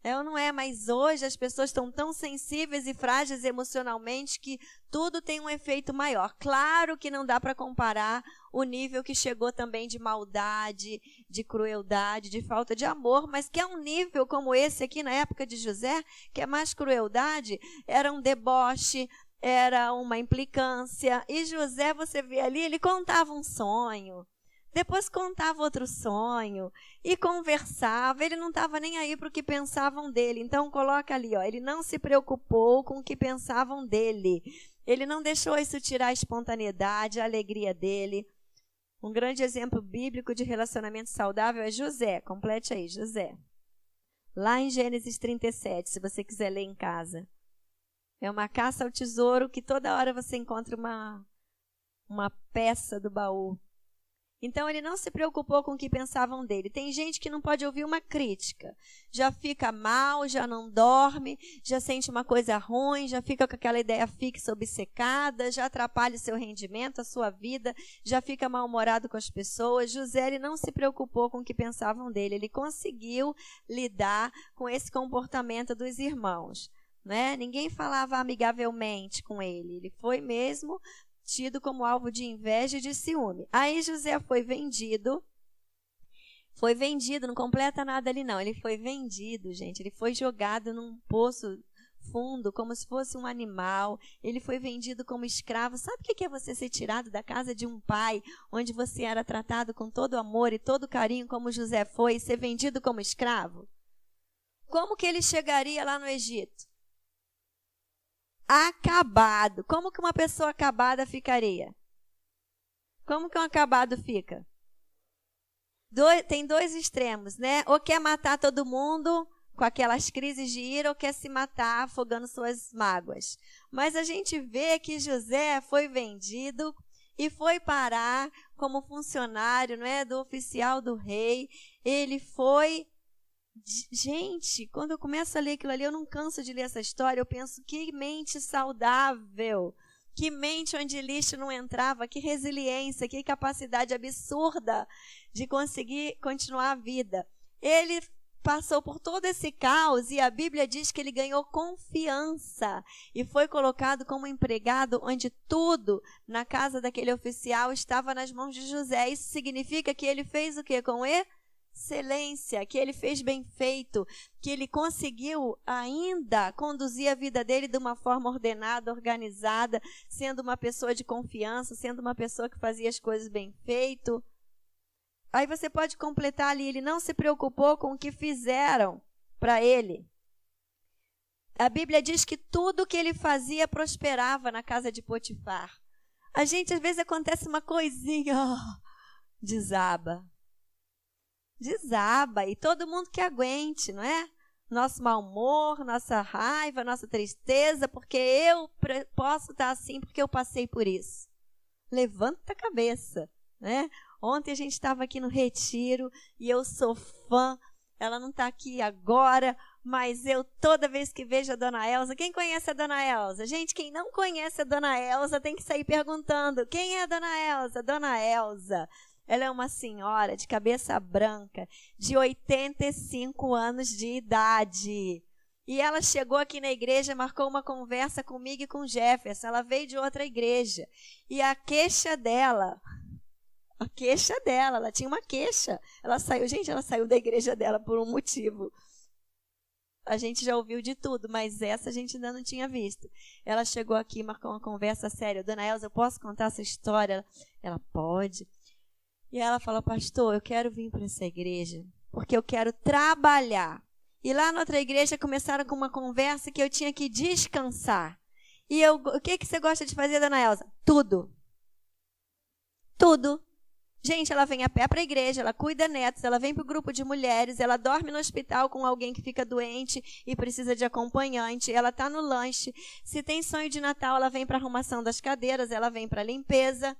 S1: É ou não é? Mas hoje as pessoas estão tão sensíveis e frágeis emocionalmente que tudo tem um efeito maior. Claro que não dá para comparar o nível que chegou também de maldade, de crueldade, de falta de amor, mas que é um nível como esse aqui na época de José, que é mais crueldade, era um deboche, era uma implicância. E José, você vê ali, ele contava um sonho. Depois contava outro sonho e conversava, ele não estava nem aí para o que pensavam dele. Então coloca ali, ó, ele não se preocupou com o que pensavam dele. Ele não deixou isso tirar a espontaneidade, a alegria dele. Um grande exemplo bíblico de relacionamento saudável é José. Complete aí, José. Lá em Gênesis 37, se você quiser ler em casa. É uma caça ao tesouro que toda hora você encontra uma peça do baú. Então, ele não se preocupou com o que pensavam dele. Tem gente que não pode ouvir uma crítica. Já fica mal, já não dorme, já sente uma coisa ruim, já fica com aquela ideia fixa, obcecada, já atrapalha o seu rendimento, a sua vida, já fica mal-humorado com as pessoas. José, ele não se preocupou com o que pensavam dele. Ele conseguiu lidar com esse comportamento dos irmãos, né? Ninguém falava amigavelmente com ele. Ele foi mesmo tido como alvo de inveja e de ciúme. Aí José foi vendido, não completa nada ali não, ele foi vendido, gente, ele foi jogado num poço fundo, como se fosse um animal, ele foi vendido como escravo. Sabe o que é você ser tirado da casa de um pai, onde você era tratado com todo amor e todo carinho, como José foi, e ser vendido como escravo? Como que ele chegaria lá no Egito? Acabado. Como que uma pessoa acabada ficaria? Como que um acabado fica? Tem dois extremos, né? Ou quer matar todo mundo com aquelas crises de ira, ou quer se matar afogando suas mágoas. Mas a gente vê que José foi vendido e foi parar como funcionário, não é, do oficial do rei. Ele foi... Gente, quando eu começo a ler aquilo ali, eu não canso de ler essa história, eu penso, que mente saudável, que mente onde lixo não entrava, que resiliência, que capacidade absurda de conseguir continuar a vida. Ele passou por todo esse caos e a Bíblia diz que ele ganhou confiança e foi colocado como empregado, onde tudo na casa daquele oficial estava nas mãos de José. Isso significa que ele fez o quê com ele? Excelência, que ele fez bem feito, que ele conseguiu ainda conduzir a vida dele de uma forma ordenada, organizada, sendo uma pessoa de confiança, sendo uma pessoa que fazia as coisas bem feito. Aí você pode completar ali, ele não se preocupou com o que fizeram para ele. A Bíblia diz que tudo que ele fazia prosperava na casa de Potifar. A gente, às vezes, acontece uma coisinha, desaba, e todo mundo que aguente, não é? Nosso mau humor, nossa raiva, nossa tristeza, porque eu posso estar assim porque eu passei por isso. Levanta a cabeça, né? Ontem a gente estava aqui no retiro e eu sou fã, ela não está aqui agora, mas eu toda vez que vejo a Dona Elza, quem conhece a Dona Elza? Gente, quem não conhece a Dona Elza tem que sair perguntando, quem é a Dona Elza? Dona Elza. Ela é uma senhora de cabeça branca, de 85 anos de idade. E ela chegou aqui na igreja, marcou uma conversa comigo e com o Jefferson. Ela veio de outra igreja. E a queixa dela, ela tinha uma queixa. Ela saiu da igreja dela por um motivo. A gente já ouviu de tudo, mas essa a gente ainda não tinha visto. Ela chegou aqui, marcou uma conversa séria. Dona Elza, eu posso contar essa história? Ela pode. E ela falou, pastor, eu quero vir para essa igreja, porque eu quero trabalhar. E lá na outra igreja começaram com uma conversa que eu tinha que descansar. E o que você gosta de fazer, Dona Elza? Tudo. Tudo. Gente, ela vem a pé para a igreja, ela cuida netos, ela vem para o grupo de mulheres, ela dorme no hospital com alguém que fica doente e precisa de acompanhante, ela está no lanche. Se tem sonho de Natal, ela vem para a arrumação das cadeiras, ela vem para a limpeza.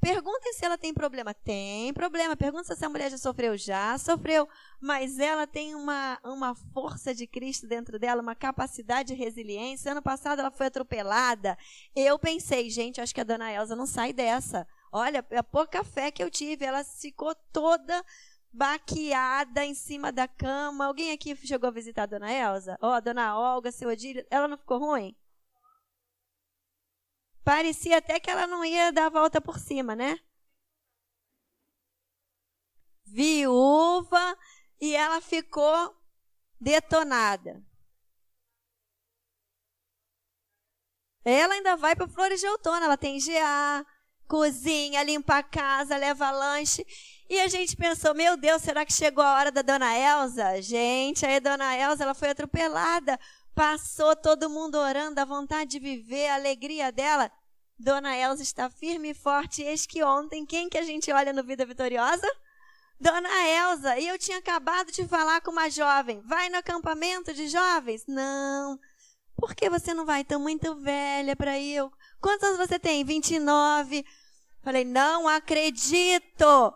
S1: Perguntem se ela tem problema. Tem problema. Pergunta se essa mulher já sofreu. Já sofreu. Mas ela tem uma força de Cristo dentro dela, uma capacidade de resiliência. Ano passado ela foi atropelada. Eu pensei, gente, acho que a Dona Elza não sai dessa. Olha, a pouca fé que eu tive. Ela ficou toda baqueada em cima da cama. Alguém aqui chegou a visitar a Dona Elza? A Dona Olga, seu Odílio. Ela não ficou ruim? Parecia até que ela não ia dar a volta por cima, né? Viúva, e ela ficou detonada. Ela ainda vai para Flores de Outono, ela tem GA, cozinha, limpa a casa, leva lanche. E a gente pensou, meu Deus, será que chegou a hora da Dona Elza? Gente, aí a Dona Elza, ela foi atropelada. Passou todo mundo orando, a vontade de viver, a alegria dela. Dona Elza está firme e forte. Eis que ontem, quem que a gente olha no Vida Vitoriosa? Dona Elza. E eu tinha acabado de falar com uma jovem. Vai no acampamento de jovens? Não. Por que você não vai? Estou muito velha para ir. Quantos anos você tem? 29. Falei, não acredito.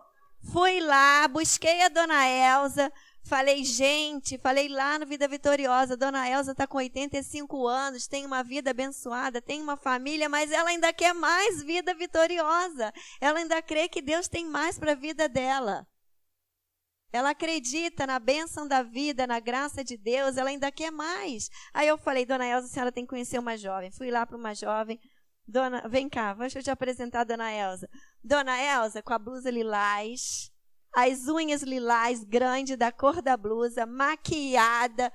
S1: Fui lá, busquei a Dona Elza. Falei, gente, falei lá no Vida Vitoriosa, Dona Elza está com 85 anos, tem uma vida abençoada, tem uma família, mas ela ainda quer mais vida vitoriosa. Ela ainda crê que Deus tem mais para a vida dela. Ela acredita na bênção da vida, na graça de Deus, ela ainda quer mais. Aí eu falei, Dona Elza, a senhora tem que conhecer uma jovem. Fui lá para uma jovem. Dona, vem cá, deixa eu te apresentar a Dona Elza. Dona Elza, com a blusa lilás, as unhas lilás grandes da cor da blusa, maquiada.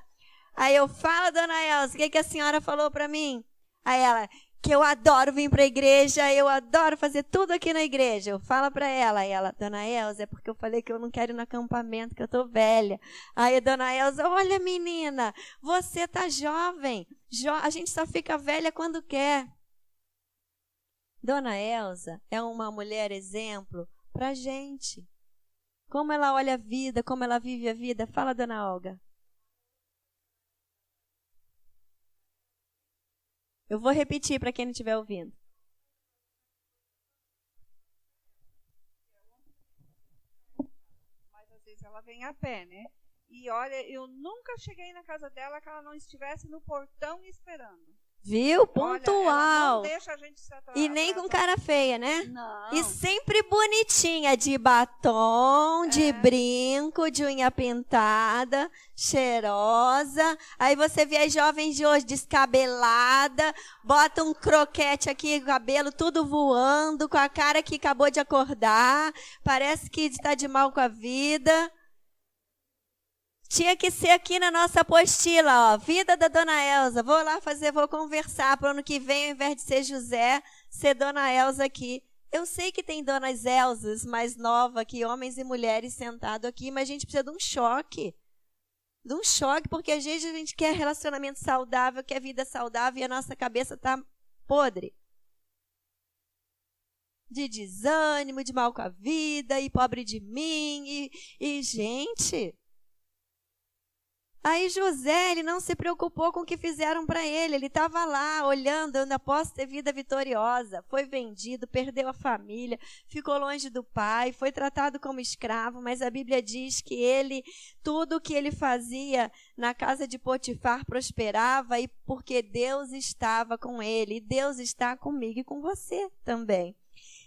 S1: Aí eu falo, Dona Elza, o que a senhora falou para mim? Aí ela, que eu adoro vir para a igreja, eu adoro fazer tudo aqui na igreja. Eu falo para ela, e ela, Dona Elza, é porque eu falei que eu não quero ir no acampamento, que eu tô velha. Aí a Dona Elza, olha menina, você tá jovem, a gente só fica velha quando quer. Dona Elza é uma mulher exemplo para a gente. Como ela olha a vida, como ela vive a vida. Fala, Dona Olga. Eu vou repetir para quem não estiver ouvindo.
S3: Mas às vezes ela vem a pé, né? E olha, eu nunca cheguei na casa dela que ela não estivesse no portão esperando.
S1: Viu? Pontual.
S3: Olha, ela não deixa a gente se atrasar.
S1: E nem com cara feia, né?
S3: Não.
S1: E sempre bonitinha, de batom, de brinco, de unha pintada, cheirosa. Aí você vê as jovens de hoje descabelada, bota um croquete aqui, cabelo tudo voando, com a cara que acabou de acordar, parece que está de mal com a vida. Tinha que ser aqui na nossa apostila, ó, vida da Dona Elza. Vou lá vou conversar para o ano que vem, ao invés de ser José, ser Dona Elza aqui. Eu sei que tem Donas Elzas mais novas aqui, homens e mulheres sentados aqui, mas a gente precisa de um choque. De um choque, porque às vezes a gente quer relacionamento saudável, quer vida saudável e a nossa cabeça está podre. De desânimo, de mal com a vida, e pobre de mim, e gente... Aí José, ele não se preocupou com o que fizeram para ele. Ele estava lá, olhando, eu ainda posso ter vida vitoriosa. Foi vendido, perdeu a família, ficou longe do pai, foi tratado como escravo, mas a Bíblia diz que tudo o que ele fazia na casa de Potifar prosperava, e porque Deus estava com ele. E Deus está comigo e com você também.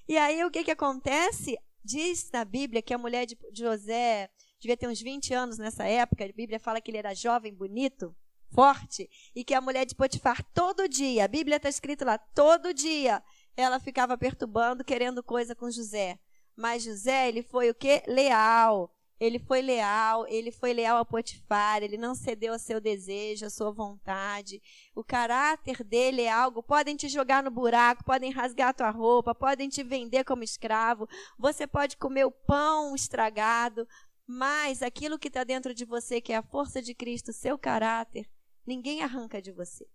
S1: E aí o que acontece? Diz na Bíblia que a mulher de José devia ter uns 20 anos nessa época, a Bíblia fala que ele era jovem, bonito, forte, e que a mulher de Potifar todo dia, a Bíblia está escrito lá, todo dia, ela ficava perturbando, querendo coisa com José. Mas José, ele foi o quê? Leal. Ele foi leal a Potifar, ele não cedeu ao seu desejo, à sua vontade. O caráter dele é algo, podem te jogar no buraco, podem rasgar a tua roupa, podem te vender como escravo, você pode comer o pão estragado, mas aquilo que está dentro de você, que é a força de Cristo, seu caráter, ninguém arranca de você.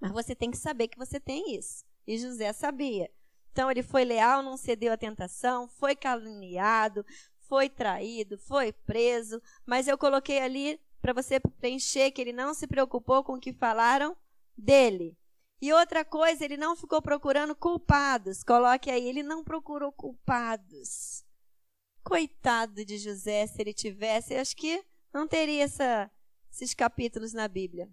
S1: Mas você tem que saber que você tem isso. E José sabia. Então ele foi leal, não cedeu à tentação, foi caluniado, foi traído, foi preso, mas eu coloquei ali para você preencher que ele não se preocupou com o que falaram dele. E outra coisa, ele não ficou procurando culpados. Coloque aí, ele não procurou culpados. Coitado de José, se ele tivesse, eu acho que não teria esses capítulos na Bíblia.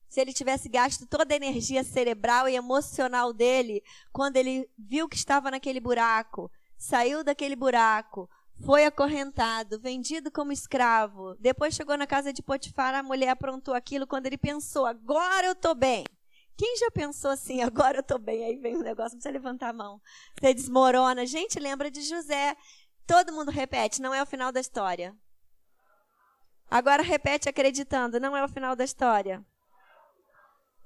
S1: Se ele tivesse gasto toda a energia cerebral e emocional dele, quando ele viu que estava naquele buraco, saiu daquele buraco, foi acorrentado, vendido como escravo. Depois chegou na casa de Potifar, a mulher aprontou aquilo quando ele pensou, agora eu estou bem. Quem já pensou assim, agora eu estou bem? Aí vem um negócio, não precisa levantar a mão. Você desmorona. Gente, lembra de José. Todo mundo repete, não é o final da história. Agora repete acreditando, não é o final da história.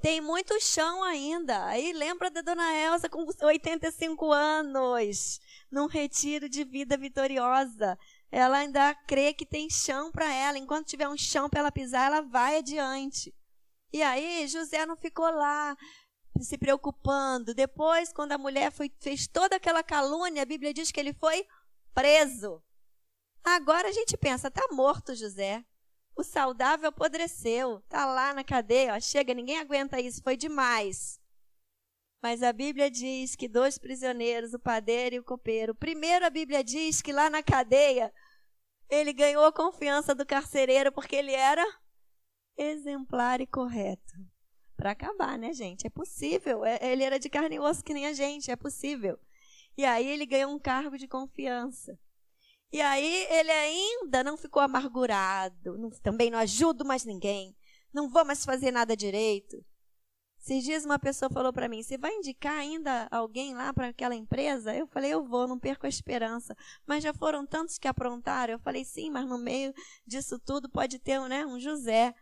S1: Tem muito chão ainda. Aí lembra da dona Elsa com 85 anos, num retiro de vida vitoriosa. Ela ainda crê que tem chão para ela. Enquanto tiver um chão para ela pisar, ela vai adiante. E aí José não ficou lá se preocupando. Depois, quando a mulher fez toda aquela calúnia, a Bíblia diz que ele foi preso. Agora a gente pensa, está morto José. O saudável apodreceu, está lá na cadeia, ó, chega, ninguém aguenta isso, foi demais. Mas a Bíblia diz que 2 prisioneiros, o padeiro e o copeiro. Primeiro a Bíblia diz que lá na cadeia, ele ganhou a confiança do carcereiro porque ele era exemplar e correto. Para acabar, né, gente? É possível, ele era de carne e osso que nem a gente, é possível. E aí ele ganhou um cargo de confiança. E aí ele ainda não ficou amargurado, também não ajudo mais ninguém, não vou mais fazer nada direito. Esses dias uma pessoa falou para mim, você vai indicar ainda alguém lá para aquela empresa? Eu falei, eu vou, não perco a esperança. Mas já foram tantos que aprontaram. Eu falei, sim, mas no meio disso tudo pode ter, né, um José.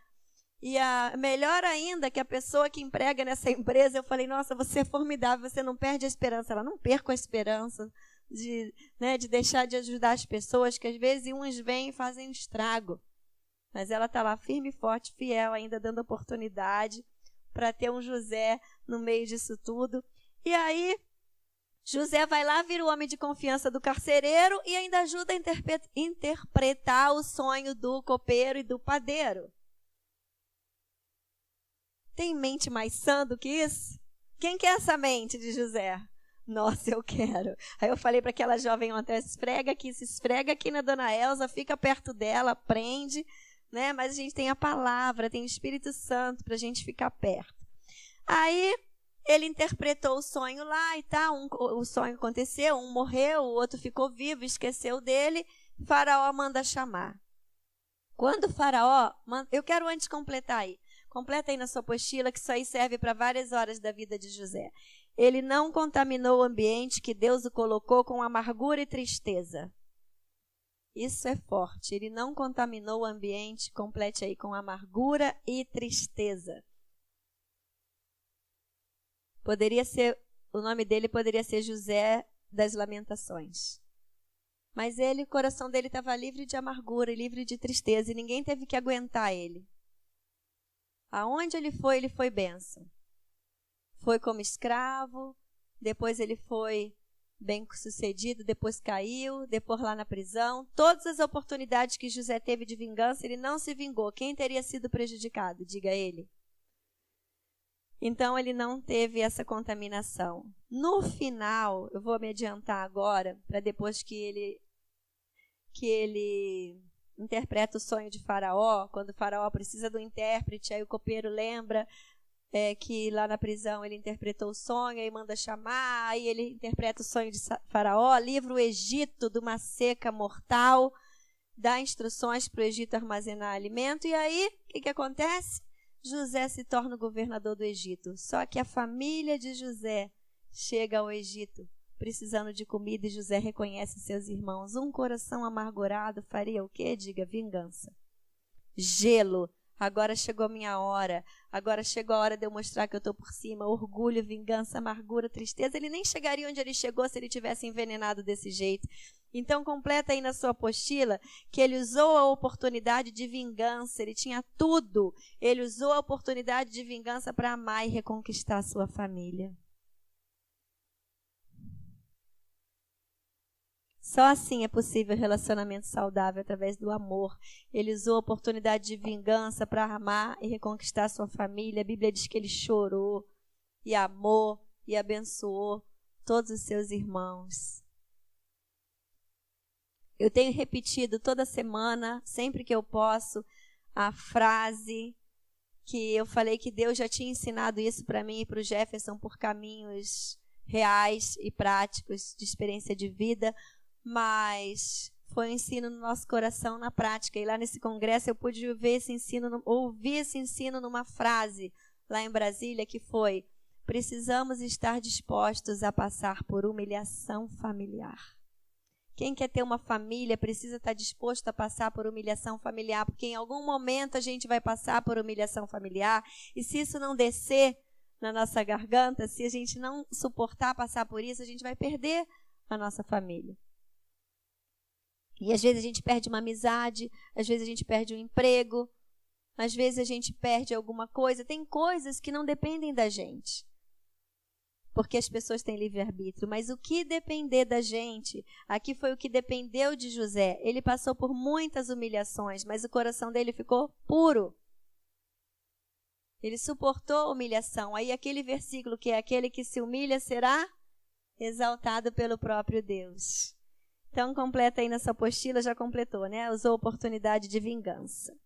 S1: E melhor ainda que a pessoa que emprega nessa empresa, eu falei, nossa, você é formidável, você não perde a esperança. Ela não perca a esperança. De deixar de ajudar as pessoas, que às vezes uns vêm e fazem um estrago. Mas ela está lá firme e forte, fiel, ainda dando oportunidade para ter um José no meio disso tudo. E aí, José vai lá, vira o homem de confiança do carcereiro e ainda ajuda a interpretar o sonho do copeiro e do padeiro. Tem mente mais sã do que isso? Quem quer essa mente de José? Nossa, eu quero. Aí eu falei para aquela jovem ontem, se esfrega aqui na dona Elsa, fica perto dela, aprende, né? Mas a gente tem a palavra, tem o Espírito Santo para a gente ficar perto. Aí ele interpretou o sonho lá e tal, o sonho aconteceu, um morreu, o outro ficou vivo, esqueceu dele, Faraó manda chamar. Quando Faraó, eu quero antes completar aí, completa aí na sua apostila, que isso aí serve para várias horas da vida de José. Ele não contaminou o ambiente que Deus o colocou com amargura e tristeza. Isso é forte. Ele não contaminou o ambiente, complete aí, com amargura e tristeza. O nome dele poderia ser José das Lamentações. Mas o coração dele estava livre de amargura e livre de tristeza, e ninguém teve que aguentar ele. Aonde ele foi bênção. Foi como escravo, depois ele foi bem-sucedido, depois caiu, depois lá na prisão. Todas as oportunidades que José teve de vingança, ele não se vingou. Quem teria sido prejudicado? Diga ele. Então, ele não teve essa contaminação. No final, eu vou me adiantar agora, para depois que ele interpreta o sonho de Faraó, quando o Faraó precisa do intérprete, aí o copeiro lembra, que lá na prisão ele interpretou o sonho, aí manda chamar, aí ele interpreta o sonho de Faraó, livra o Egito de uma seca mortal, dá instruções para o Egito armazenar alimento, e aí, o que acontece? José se torna o governador do Egito. Só que a família de José chega ao Egito precisando de comida e José reconhece seus irmãos. Um coração amargurado faria o quê? Diga, vingança. Gelo. Agora chegou a minha hora. Agora chegou a hora de eu mostrar que eu estou por cima. Orgulho, vingança, amargura, tristeza. Ele nem chegaria onde ele chegou se ele tivesse envenenado desse jeito. Então, completa aí na sua apostila que ele usou a oportunidade de vingança. Ele tinha tudo. Ele usou a oportunidade de vingança para amar e reconquistar a sua família. Só assim é possível relacionamento saudável, através do amor. Ele usou a oportunidade de vingança para amar e reconquistar a sua família. A Bíblia diz que ele chorou e amou e abençoou todos os seus irmãos. Eu tenho repetido toda semana, sempre que eu posso, a frase que eu falei que Deus já tinha ensinado isso para mim e para o Jefferson por caminhos reais e práticos de experiência de vida, mas foi um ensino no nosso coração na prática. E lá nesse congresso eu pude ouvir esse ensino numa frase lá em Brasília, que foi: precisamos estar dispostos a passar por humilhação familiar. Quem quer ter uma família precisa estar disposto a passar por humilhação familiar, porque em algum momento a gente vai passar por humilhação familiar, e se isso não descer na nossa garganta, se a gente não suportar passar por isso, a gente vai perder a nossa família. E às vezes a gente perde uma amizade, às vezes a gente perde um emprego, às vezes a gente perde alguma coisa. Tem coisas que não dependem da gente, porque as pessoas têm livre-arbítrio. Mas o que depender da gente, aqui foi o que dependeu de José. Ele passou por muitas humilhações, mas o coração dele ficou puro. Ele suportou a humilhação. Aí aquele versículo que é: aquele que se humilha será exaltado pelo próprio Deus. Então, completa aí nessa apostila, já completou, né? Usou a oportunidade de vingança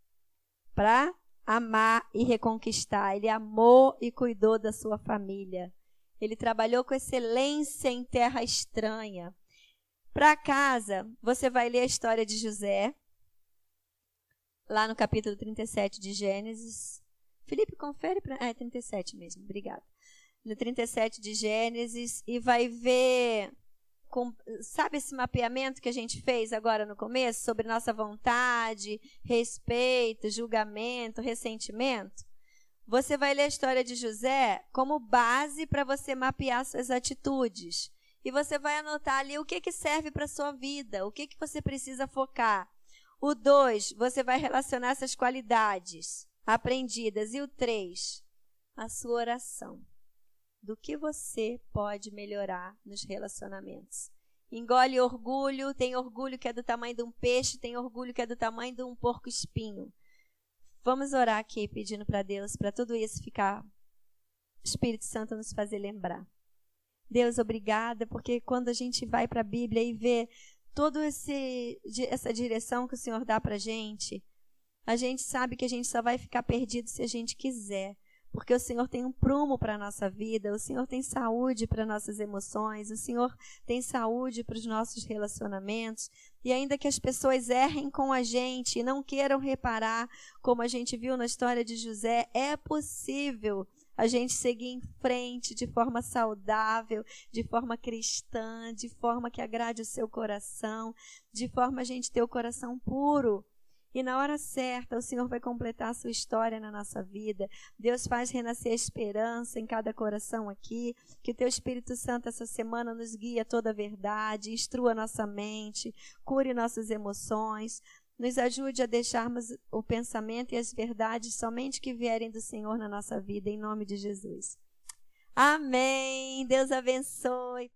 S1: para amar e reconquistar. Ele amou e cuidou da sua família. Ele trabalhou com excelência em terra estranha. Para casa, você vai ler a história de José, lá no capítulo 37 de Gênesis. Felipe, confere para... é 37 mesmo, obrigada. No 37 de Gênesis, e vai ver... sabe esse mapeamento que a gente fez agora no começo, sobre nossa vontade, respeito, julgamento, ressentimento? Você vai ler a história de José como base para você mapear suas atitudes. E você vai anotar ali o que serve para a sua vida, o que você precisa focar. O 2, você vai relacionar essas qualidades aprendidas. E o 3, a sua oração. Do que você pode melhorar nos relacionamentos. Engole orgulho, tem orgulho que é do tamanho de um peixe, tem orgulho que é do tamanho de um porco-espinho. Vamos orar aqui pedindo para Deus, para tudo isso ficar, Espírito Santo nos fazer lembrar. Deus, obrigada, porque quando a gente vai para a Bíblia e vê toda essa direção que o Senhor dá para a gente sabe que a gente só vai ficar perdido se a gente quiser. Porque o Senhor tem um prumo para a nossa vida, o Senhor tem saúde para nossas emoções, o Senhor tem saúde para os nossos relacionamentos. E ainda que as pessoas errem com a gente e não queiram reparar, como a gente viu na história de José, é possível a gente seguir em frente de forma saudável, de forma cristã, de forma que agrade o seu coração, de forma a gente ter o coração puro. E na hora certa, o Senhor vai completar a sua história na nossa vida. Deus faz renascer a esperança em cada coração aqui. Que o Teu Espírito Santo essa semana nos guie a toda a verdade, instrua nossa mente, cure nossas emoções, nos ajude a deixarmos o pensamento e as verdades somente que vierem do Senhor na nossa vida, em nome de Jesus. Amém. Deus abençoe.